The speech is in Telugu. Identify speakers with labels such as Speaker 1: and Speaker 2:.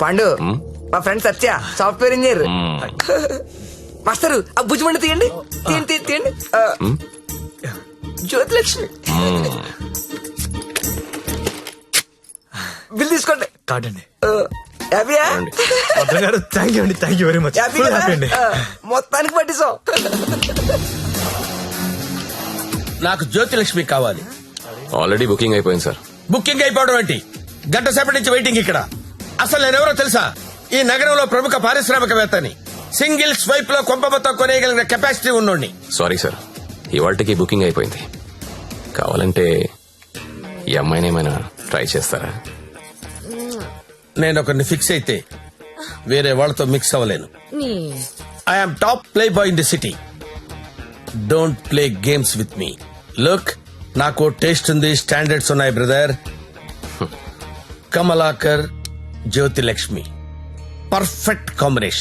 Speaker 1: పాండు మా ఫ్రెండ్ సత్య సాఫ్ట్వేర్ ఇంజనీర్. మాస్టరు ఆ భుజమండి తీయండి తీయండి తీయండి. జ్యోతిలక్ష్మి బిల్ తీసుకోండి.
Speaker 2: కార్డ్ అండి.
Speaker 1: హ్యాపీయా?
Speaker 2: థ్యాంక్ యూ అండి, thank you very much.
Speaker 1: Happy
Speaker 2: అండి.
Speaker 1: మొత్తానికి పట్టిస్తాం.
Speaker 3: నాకు జ్యోతిలక్ష్మి కావాలి.
Speaker 4: ఆల్రెడీ బుకింగ్ అయిపోయింది సార్.
Speaker 3: బుకింగ్ అయిపోవడం ఏంటి? గంట సేపటి నుంచి వెయిటింగ్ ఇక్కడ. అసలు నేనెవరో తెలుసా? ఈ నగరంలో ప్రముఖ పారిశ్రామికవేత్తని. సింగిల్ స్వైప్ లో కొంప మొత్తం కొనేయగలిగిన కెపాసిటీ ఉన్నోడిని.
Speaker 4: సారీ సార్, ఇవాళకి బుకింగ్ అయిపోయింది. కావాలంటే ఈ అమ్మాయిని ఏమైనా ట్రై చేస్తారా?
Speaker 3: నేను ఒకరిని ఫిక్స్ అయితే వేరే వాళ్ళతో మిక్స్ అవ్వలేను. I'm top playboy in the city. Don't play games with me. Look, నాకు టేస్ట్ ఉంది, స్టాండర్డ్స్ ఉన్నాయి brother. Kamalakar, Jyothilakshmi, perfect combination.